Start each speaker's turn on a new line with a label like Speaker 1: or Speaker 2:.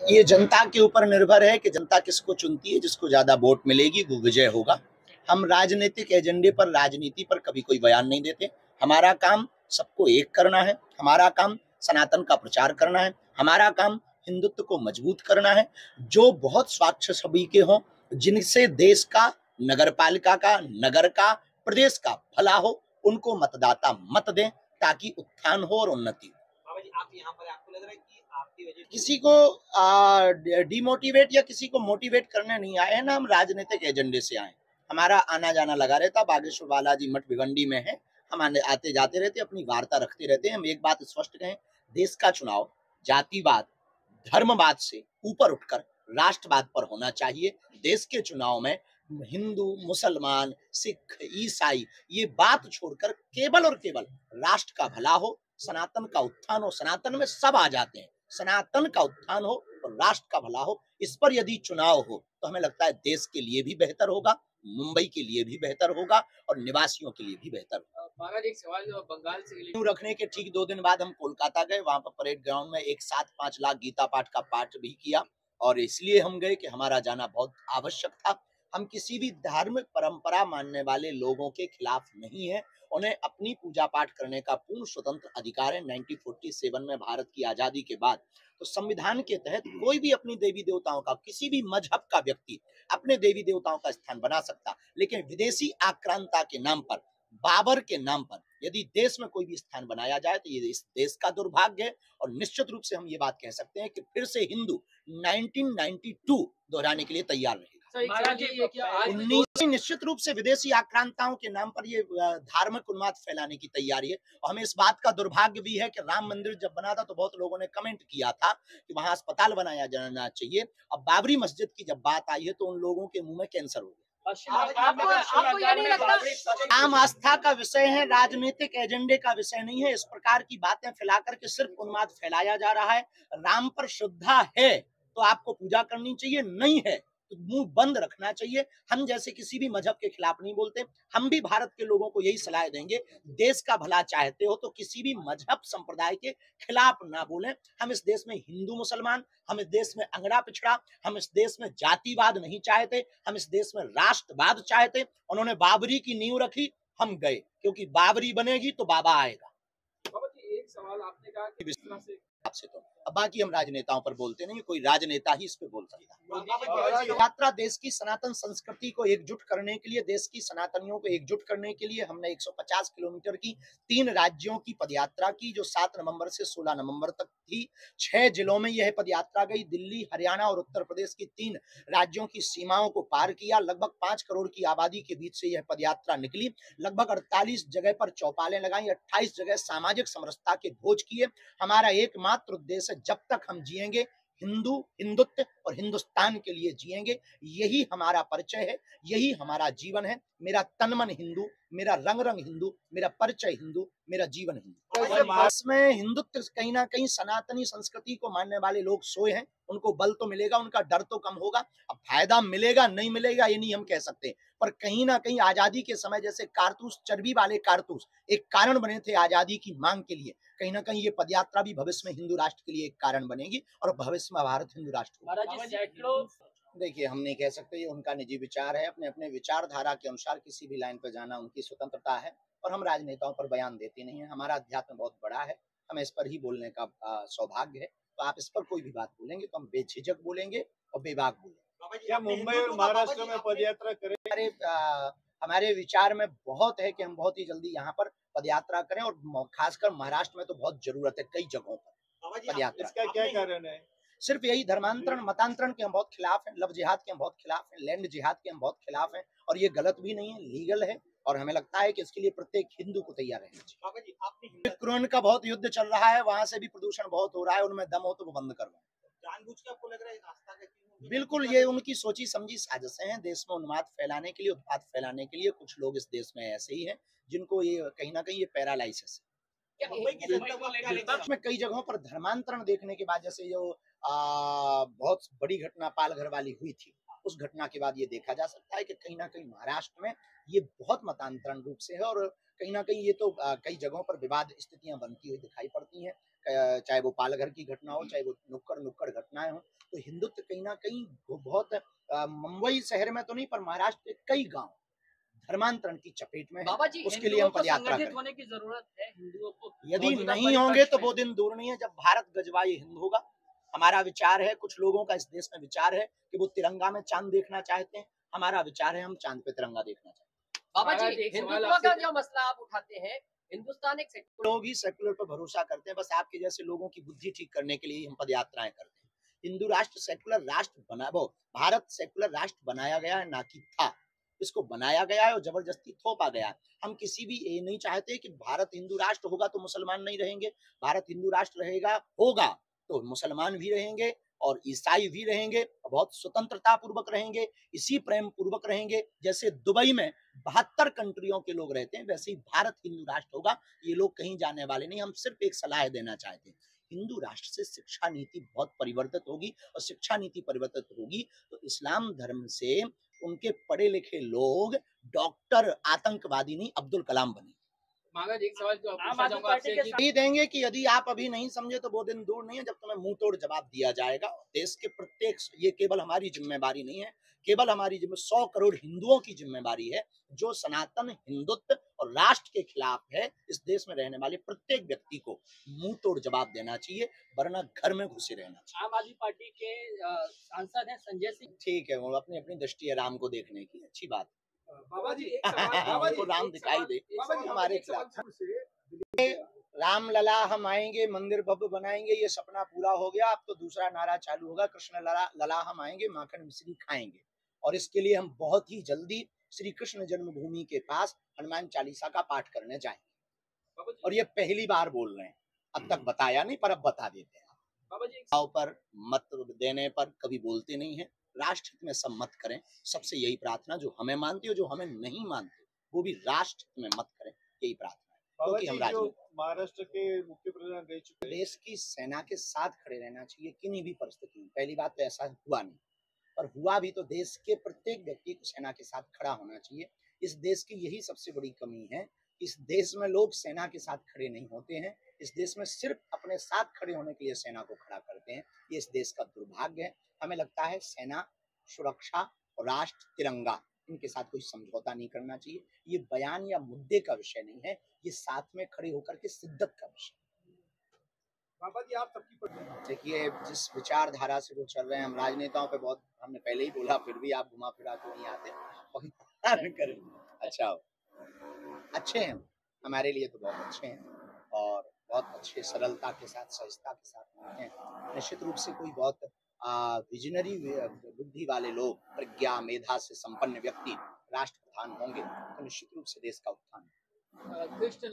Speaker 1: ये जनता के ऊपर निर्भर है कि जनता किसको चुनती है। जिसको ज्यादा वोट मिलेगी वो विजय होगा। हम राजनीतिक एजेंडे पर, राजनीति पर कभी कोई बयान नहीं देते। हमारा काम सबको एक करना है, हमारा काम सनातन का प्रचार करना है, हमारा काम हिंदुत्व को मजबूत करना है। जो बहुत स्वच्छ छवि के हों, जिनसे देश का, नगरपालिका का, नगर का, प्रदेश का भला हो, उनको मतदाता मत दें ताकि उत्थान हो और उन्नति हो। आप यहाँ पर आपको लग रहा है कि आपकी वजह किसी को डिमोटिवेट या किसी को मोटिवेट करने नहीं आए हैं ना, हम राजनीतिक एजेंडे से आए। हमारा आना जाना लगा रहता। बागेश्वर बालाजी मठ भिवंडी में है, हम आते जाते रहते, अपनी वार्ता रखते रहते हैं। हम एक बात स्पष्ट कहें, देश का चुनाव जातिवाद, धर्मवाद से ऊपर उठकर राष्ट्रवाद पर होना चाहिए। देश के चुनाव में हिंदू, मुसलमान, सिख, ईसाई ये बात छोड़कर केवल और केवल राष्ट्र का भला हो, सनातन का उत्थान हो। सनातन में सब आ जाते हैं। सनातन का उत्थान हो और राष्ट्र का भला हो, इस पर यदि चुनाव हो तो हमें लगता है देश के लिए भी बेहतर होगा, मुंबई के लिए भी बेहतर होगा और निवासियों के लिए भी बेहतर होगा।
Speaker 2: महाराज एक सवाल जो बंगाल से
Speaker 1: रखने के ठीक 2 दिन बाद हम कोलकाता गए। वहां पर परेड ग्राउंड में एक साथ 5 लाख गीता पाठ का पाठ भी किया और इसलिए हम गए कि हमारा जाना बहुत आवश्यक था। हम किसी भी धार्मिक परंपरा मानने वाले लोगों के खिलाफ नहीं है। उन्हें अपनी पूजा पाठ करने का पूर्ण स्वतंत्र अधिकार है। 1947 में भारत की आजादी के बाद तो संविधान के तहत कोई भी अपनी देवी देवताओं का, किसी भी मजहब का व्यक्ति अपने देवी देवताओं का स्थान बना सकता। लेकिन विदेशी आक्रांता के नाम पर, बाबर के नाम पर यदि देश में कोई भी स्थान बनाया जाए तो ये इस देश का दुर्भाग्य है। और निश्चित रूप से हम ये बात कह सकते हैं कि फिर से हिंदू 1992 दोहराने के लिए तैयार रहेगा। निश्चित रूप से विदेशी आक्रांताओं के नाम पर ये धार्मिक उन्माद फैलाने की तैयारी है। और हमें इस बात का दुर्भाग्य भी है कि राम मंदिर जब बना था तो बहुत लोगों ने कमेंट किया था कि वहां अस्पताल बनाया जाना चाहिए। अब बाबरी मस्जिद की जब बात आई है तो उन लोगों के मुंह में कैंसर हो गया। आम आस्था का विषय है, राजनीतिक एजेंडे का विषय नहीं है। इस प्रकार की बातें फैला करके सिर्फ उन्माद फैलाया जा रहा है। राम पर श्रद्धा है तो आपको पूजा करनी चाहिए, नहीं है तो मुंह बंद रखना चाहिए। हम जैसे किसी भी मजहब के खिलाफ नहीं बोलते। हम भी भारत के लोगों को यही सलाह देंगे, देश का भला चाहते हो तो किसी भी मजहब संप्रदाय के खिलाफ ना बोलें। हम इस देश में हिंदू मुसलमान, हम इस देश में अंगड़ा पिछड़ा, हम इस देश में जातिवाद नहीं चाहते, हम इस देश में राष्ट्रवाद चाहते। उन्होंने बाबरी की नींव रखी, हम गए, क्योंकि बाबरी बनेगी तो बाबा आएगा।
Speaker 2: एक सवाल आपने कहा कि विश्वास से
Speaker 1: आपसे तो अब बाकी हम राजनेताओं पर बोलते नहीं, कोई राजनेता ही इस पे बोल सकता है। यात्रा देश की सनातन संस्कृति को एकजुट करने के लिए, देश की सनातनियों को एकजुट करने के लिए हमने 150 किलोमीटर की 3 राज्यों की पदयात्रा की, जो 7 नवंबर से 16 नवंबर तक थी। 6 जिलों में यह पदयात्रा गई। दिल्ली, हरियाणा और उत्तर प्रदेश की 3 राज्यों की सीमाओं को पार किया। लगभग 5 करोड़ की आबादी के बीच से यह पदयात्रा निकली। लगभग 48 जगह पर चौपालें लगाई, 28 जगह सामाजिक समरसता के भोज किए। हमारा एकमात्र उद्देश्य है, जब तक हम जिएंगे हिंदू, हिंदुत्व और हिंदुस्तान के लिए जिएंगे। यही हमारा परिचय है, यही हमारा जीवन है। मेरा तन मन हिंदू, मेरा रंग रंग हिंदू, मेरा परिचय हिंदू, मेरा जीवन हिंदू। इसमें हिंदुत्व कहीं ना कहीं सनातनी संस्कृति को मानने वाले लोग सोए हैं। उनको बल तो मिलेगा, उनका डर तो कम होगा। अब फायदा मिलेगा नहीं मिलेगा ये नहीं हम कह सकते, पर कहीं ना कहीं आजादी के समय जैसे कारतूस, चर्बी वाले कारतूस एक कारण बने थे आजादी की मांग के लिए, कहीं ना कहीं ये पदयात्रा भी भविष्य में हिंदू राष्ट्र के लिए एक कारण बनेगी और भविष्य में भारत हिंदू राष्ट्र। देखिए, हम नहीं कह सकते, ये उनका निजी विचार है। अपने अपने विचारधारा के अनुसार किसी भी लाइन पर जाना उनकी स्वतंत्रता है और हम राजनेताओं पर बयान देते नहीं है। हमारा अध्यात्म बहुत बड़ा है, हमें इस पर ही बोलने का सौभाग्य है। तो आप इस पर कोई भी बात बोलेंगे तो हम बेझिझक बोलेंगे और बेबाक बोलेंगे।
Speaker 3: क्या मुंबई और महाराष्ट्र में पदयात्रा करें?
Speaker 1: हमारे विचार में बहुत है कि हम बहुत ही जल्दी यहाँ पर पदयात्रा करें और खासकर महाराष्ट्र में तो बहुत जरूरत है कई जगहों पर पदयात्रा।
Speaker 3: इसका क्या कारण है?
Speaker 1: सिर्फ यही, धर्मांतरण, मतांतरण के हम बहुत खिलाफ हैं, लव जिहाद के हम बहुत खिलाफ हैं, लैंड जिहाद के हम बहुत खिलाफ हैं और ये गलत भी नहीं है, लीगल है और हमें लगता है कि इसके लिए प्रत्येक हिंदू को तैयार रहना चाहिए। यूक्रेन का बहुत युद्ध चल रहा है, वहां से भी प्रदूषण बहुत हो रहा है, उनमें दम हो तो वो बंद करवाएं। जानबूझ के आपको लग रहा है आस्था का? बिल्कुल, ये उनकी सोची समझी साजिशें हैं। देश में उन्माद फैलाने के लिए, उत्पाद फैलाने के लिए कुछ लोग इस देश में ऐसे ही हैं जिनको ये कहीं ना कहीं ये पैरालाइसिस है। में कई जगहों पर धर्मांतरण देखने के बाद, जैसे जो बहुत बड़ी घटना पालघर वाली हुई थी, उस घटना के बाद ये देखा जा सकता है कि कहीं ना कहीं महाराष्ट्र में ये बहुत मतांतरण रूप से है और कहीं ना कहीं ये तो कई जगहों पर विवाद स्थितियां बनती हुई दिखाई पड़ती हैं। चाहे वो पालघर की घटना हो, चाहे वो नुक्कड़ घटनाएं हो, तो हिंदुत्व कहीं ना कहीं बहुत मुंबई शहर में तो नहीं, पर महाराष्ट्र के कई गांव धर्मांतरण की चपेट में
Speaker 4: बाबा
Speaker 1: है।
Speaker 4: जी,
Speaker 1: उसके लिए हम पदयात्रा
Speaker 4: संगठित
Speaker 1: करें।
Speaker 4: होने की जरूरत है हिंदुओं को।
Speaker 1: यदि
Speaker 4: मौजूदा
Speaker 1: नहीं होंगे तो
Speaker 4: परिप्रेक्ष्य
Speaker 1: वो दिन दूर नहीं है जब भारत गजवाई हिंद होगा। हमारा विचार है, कुछ लोगों का इस देश में विचार है कि वो तिरंगा में चांद देखना चाहते हैं। हमारा विचार है हम चांद पे तिरंगा देखना चाहते हैं।
Speaker 4: बाबा
Speaker 2: महाराज,
Speaker 4: जी,
Speaker 2: एक सवाल
Speaker 4: हिंदुत्व
Speaker 2: आपसे
Speaker 4: का जो मसला आप उठाते हैं, हिंदुस्तान एक सेक्युलर
Speaker 1: लोग ही सेकुलर पर भरोसा करते हैं। बस आपके जैसे लोगों की बुद्धि ठीक करने के लिए हम पदयात्राएं करते हैं। हिंदू राष्ट्र सेकुलर राष्ट्र बना, वो भारत सेकुलर राष्ट्र बनाया गया है, ना कि था। इसको बनाया गया है और जबरदस्ती थोपा गया है। हम किसी भी ये नहीं चाहते कि भारत हिंदू राष्ट्र होगा तो मुसलमान नहीं रहेंगे, भारत हिंदू राष्ट्र रहेगा होगा तो मुसलमान भी रहेंगे और ईसाई भी रहेंगे, बहुत स्वतंत्रता पूर्वक रहेंगे, इसी प्रेम पूर्वक रहेंगे। जैसे दुबई में 72 कंट्रियों के लोग रहते हैं, वैसे ही भारत हिंदू राष्ट्र होगा। ये लोग कहीं जाने वाले नहीं। हम सिर्फ एक सलाह देना चाहते हैं, हिंदू राष्ट्र से शिक्षा नीति बहुत परिवर्तित होगी, और शिक्षा नीति परिवर्तित होगी तो इस्लाम धर्म से उनके पढ़े लिखे लोग डॉक्टर, आतंकवादी नहीं, अब्दुल कलाम बने।
Speaker 2: महाराज, एक सवाल जो
Speaker 4: आम
Speaker 2: पूछना
Speaker 4: आदमी
Speaker 2: चाहूंगा
Speaker 4: पार्टी
Speaker 2: आपसे
Speaker 4: के
Speaker 2: कि
Speaker 1: ये देंगे कि यदि आप अभी नहीं समझे तो वो दिन दूर नहीं है जब तुम्हें मुंह तोड़ जवाब दिया जाएगा। देश के प्रत्येक, ये केवल हमारी जिम्मेवारी नहीं है, केवल हमारी 100 करोड़ हिंदुओं की जिम्मेवारी है जो सनातन हिंदुत्व और राष्ट्र के खिलाफ है। इस देश में रहने वाले प्रत्येक व्यक्ति को मुंह तोड़ जवाब देना चाहिए, वरना घर में घुसे रहना चाहिए।
Speaker 4: आम आदमी पार्टी के सांसद हैं संजय सिंह।
Speaker 1: ठीक है, वो अपनी अपनी दृष्टि है राम को देखने की, अच्छी बात।
Speaker 2: बाबा जी, एक सवाल बाबा जी,
Speaker 1: उनको राम
Speaker 2: एक
Speaker 1: दिखाई
Speaker 2: सवाल-
Speaker 1: दे,
Speaker 2: एक
Speaker 1: बाबा जी
Speaker 2: सवाल-
Speaker 1: हमारे
Speaker 2: एक सवाल
Speaker 1: खिलाफ। राम लला हम आएंगे, मंदिर भव्य बनाएंगे, ये सपना पूरा हो गया। अब तो दूसरा नारा चालू होगा, कृष्ण लला हम आएंगे, माखन मिश्री खाएंगे। और इसके लिए हम बहुत ही जल्दी श्री कृष्ण जन्मभूमि के पास हनुमान चालीसा का पाठ करने जाएंगे।
Speaker 2: बाबा जी,
Speaker 1: और ये पहली बार बोल रहे हैं, अब तक बताया नहीं, पर अब बता देते हैं।
Speaker 2: बाबा जी,
Speaker 1: पर मत देने पर कभी बोलते नहीं है। राष्ट्र हित में सब मत करें, सबसे यही प्रार्थना। जो हमें मानते हो, जो हमें नहीं मानते, वो भी राष्ट्र हित में मत करें, यही प्रार्थना है। क्योंकि हम
Speaker 3: जो
Speaker 1: राजनीति,
Speaker 3: महाराष्ट्र के मुख्य प्रधान रह चुके हैं,
Speaker 1: देश की सेना के साथ खड़े रहना चाहिए किन्हीं भी परिस्थिति में। पहली बात तो ऐसा हुआ नहीं, पर हुआ भी तो देश के प्रत्येक व्यक्ति को सेना के साथ खड़ा होना चाहिए। इस देश की यही सबसे बड़ी कमी है, इस देश में लोग सेना के साथ खड़े नहीं होते हैं। इस देश में सिर्फ अपने साथ खड़े होने के लिए सेना को खड़ा करते हैं। ये इस देश का दुर्भाग्य है। हमें लगता है सेना, सुरक्षा और राष्ट्र, तिरंगा, इनके साथ कोई समझौता नहीं करना चाहिए। ये बयान या मुद्दे का विषय नहीं है, ये साथ में खड़े होकर के शिद्दत का विषय।
Speaker 2: बाबा जी, आप सबकी
Speaker 1: देखिए, जिस विचारधारा से वो चल रहे हैं, हम राजनेताओं पे बहुत, हमने पहले ही बोला, फिर भी आप घुमा फिरा के नहीं आते। करें अच्छा हो, अच्छे हैं हमारे लिए तो बहुत अच्छे हैं, और बहुत अच्छे सरलता के साथ, सहजता के साथ हैं। निश्चित रूप से कोई बहुत विजनरी बुद्धि वाले लोग, प्रज्ञा मेधा से संपन्न व्यक्ति राष्ट्रप्रधान होंगे तो निश्चित रूप से देश का उत्थान।
Speaker 4: कृष्ण